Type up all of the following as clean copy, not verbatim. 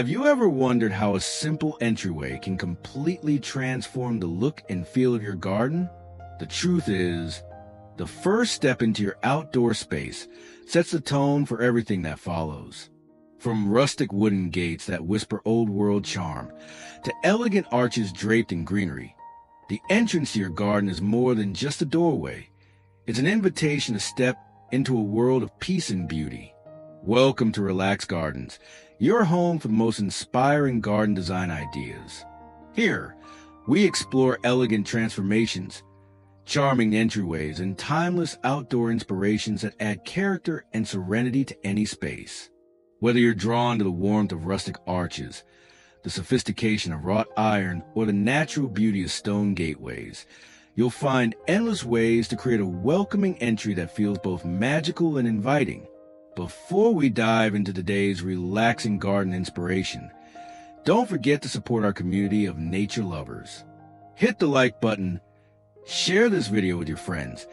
Have you ever wondered how a simple entryway can completely transform the look and feel of your garden? The truth is, the first step into your outdoor space sets the tone for everything that follows. From rustic wooden gates that whisper old-world charm to elegant arches draped in greenery, the entrance to your garden is more than just a doorway. It's an invitation to step into a world of peace and beauty. Welcome to Relax Gardens, your home for the most inspiring garden design ideas. Here, we explore elegant transformations, charming entryways, and timeless outdoor inspirations that add character and serenity to any space. Whether you're drawn to the warmth of rustic arches, the sophistication of wrought iron, or the natural beauty of stone gateways, you'll find endless ways to create a welcoming entry that feels both magical and inviting. Before we dive into today's relaxing garden inspiration, don't forget to support our community of nature lovers. Hit the like button, share this video with your friends,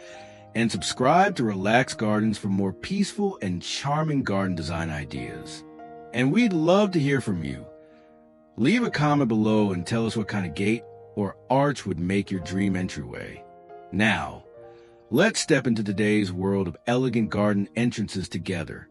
and subscribe to Relax Gardens for more peaceful and charming garden design ideas. And we'd love to hear from you. Leave a comment below and tell us what kind of gate or arch would make your dream entryway. Now, let's step into today's world of elegant garden entrances together.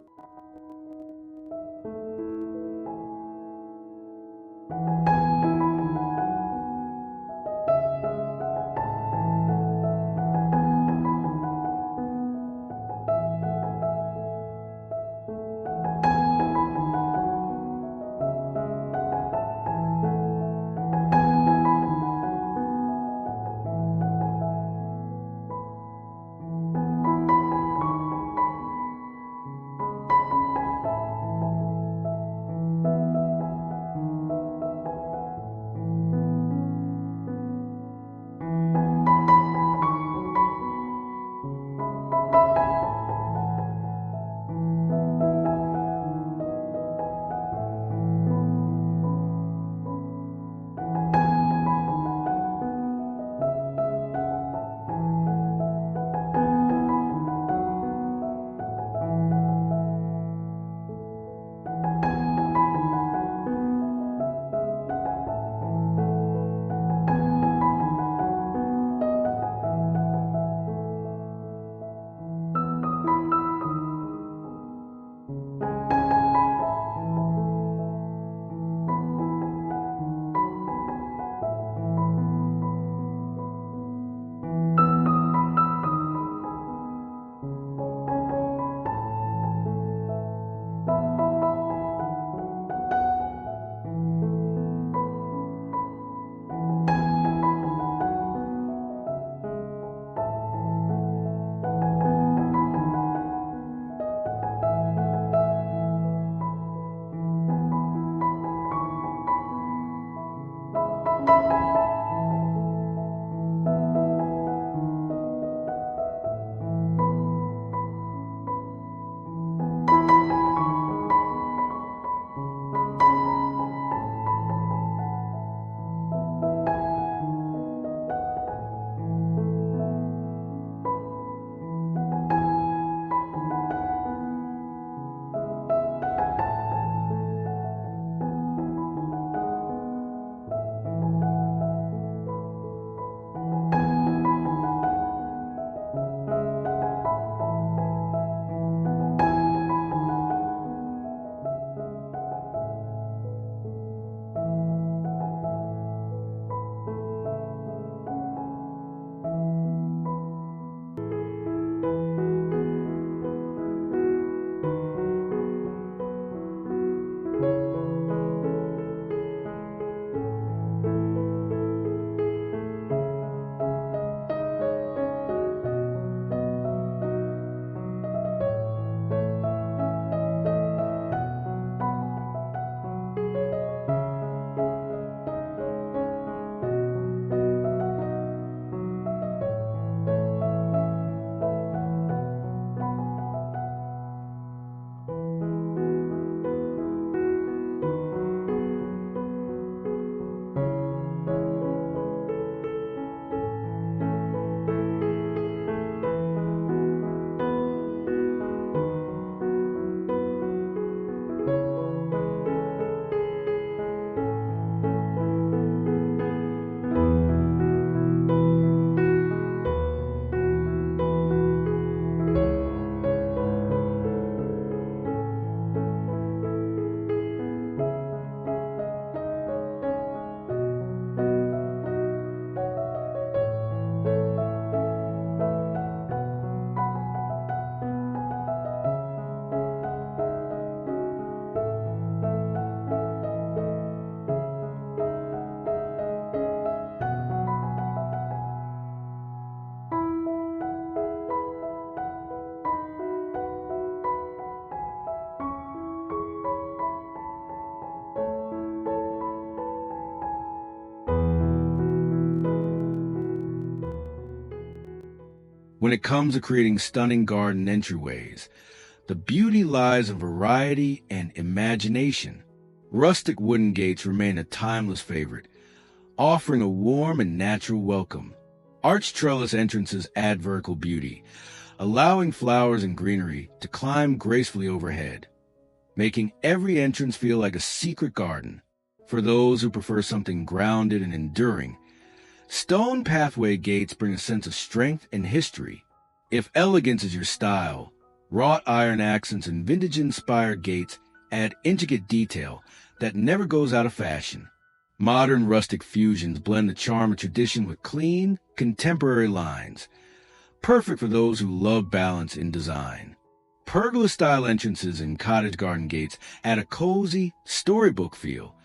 When it comes to creating stunning garden entryways, the beauty lies in variety and imagination. Rustic wooden gates remain a timeless favorite, offering a warm and natural welcome. Arched trellis entrances add vertical beauty, allowing flowers and greenery to climb gracefully overhead, making every entrance feel like a secret garden. For those who prefer something grounded and enduring, stone pathway gates bring a sense of strength and history. If elegance is your style, wrought iron accents and vintage-inspired gates add intricate detail that never goes out of fashion. Modern rustic fusions blend the charm of tradition with clean, contemporary lines, perfect for those who love balance in design. Pergola-style entrances and cottage garden gates add a cozy, storybook feel,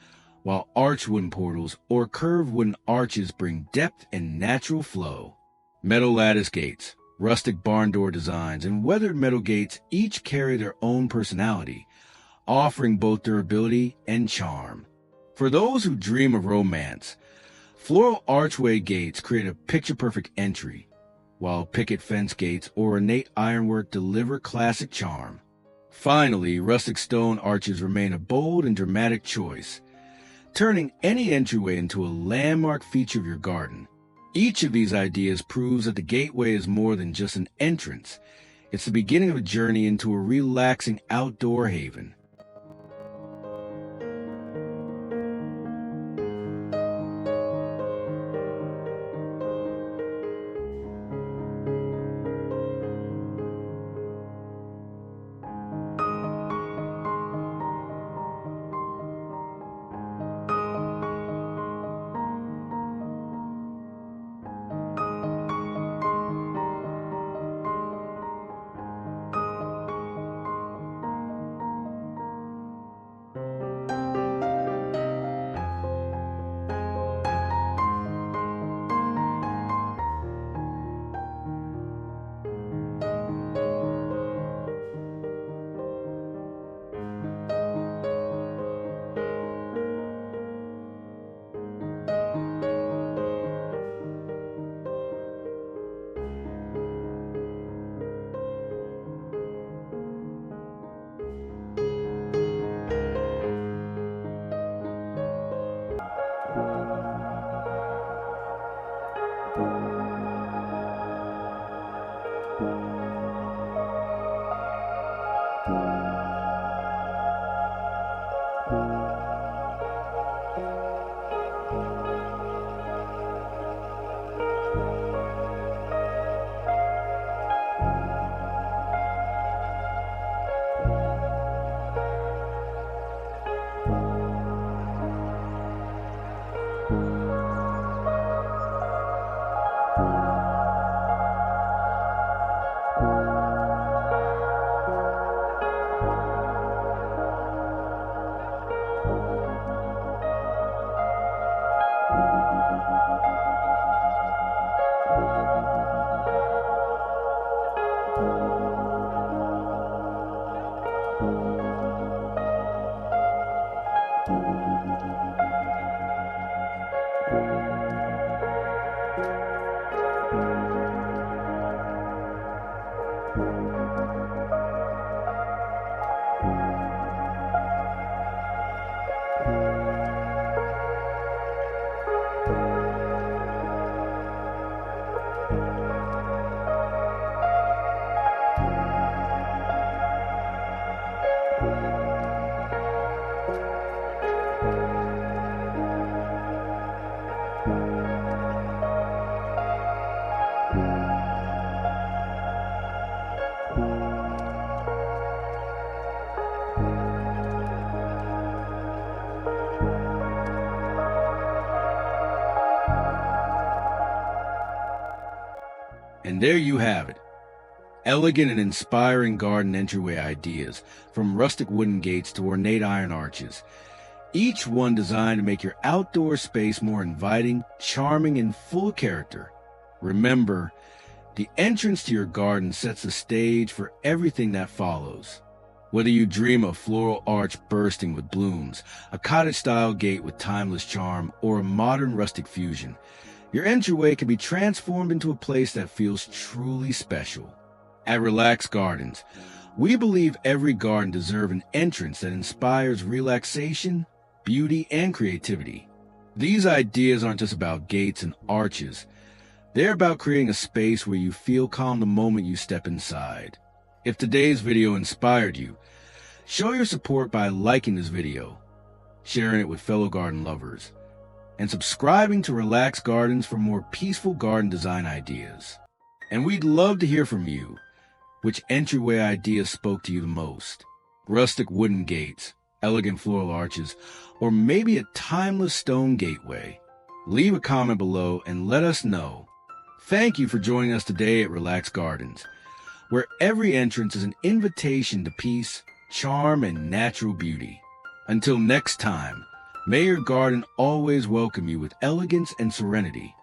while arched wooden portals or curved wooden arches bring depth and natural flow. Metal lattice gates, rustic barn door designs, and weathered metal gates each carry their own personality, offering both durability and charm. For those who dream of romance, floral archway gates create a picture-perfect entry, while picket fence gates or ornate ironwork deliver classic charm. Finally, rustic stone arches remain a bold and dramatic choice, turning any entryway into a landmark feature of your garden. Each of these ideas proves that the gateway is more than just an entrance. It's the beginning of a journey into a relaxing outdoor haven. And there you have it. Elegant and inspiring garden entryway ideas, from rustic wooden gates to ornate iron arches. Each one designed to make your outdoor space more inviting, charming, and full of character. Remember, the entrance to your garden sets the stage for everything that follows. Whether you dream of a floral arch bursting with blooms, a cottage-style gate with timeless charm, or a modern rustic fusion, your entryway can be transformed into a place that feels truly special. At Relax Gardens, we believe every garden deserves an entrance that inspires relaxation, beauty, and creativity. These ideas aren't just about gates and arches. They're about creating a space where you feel calm the moment you step inside. If today's video inspired you, show your support by liking this video, sharing it with fellow garden lovers, and subscribing to Relax Gardens for more peaceful garden design ideas. And we'd love to hear from you. Which entryway idea spoke to you the most? Rustic wooden gates, elegant floral arches, or maybe a timeless stone gateway? Leave a comment below and let us know. Thank you for joining us today at Relax Gardens, where every entrance is an invitation to peace, charm, and natural beauty. Until next time, may your garden always welcome you with elegance and serenity.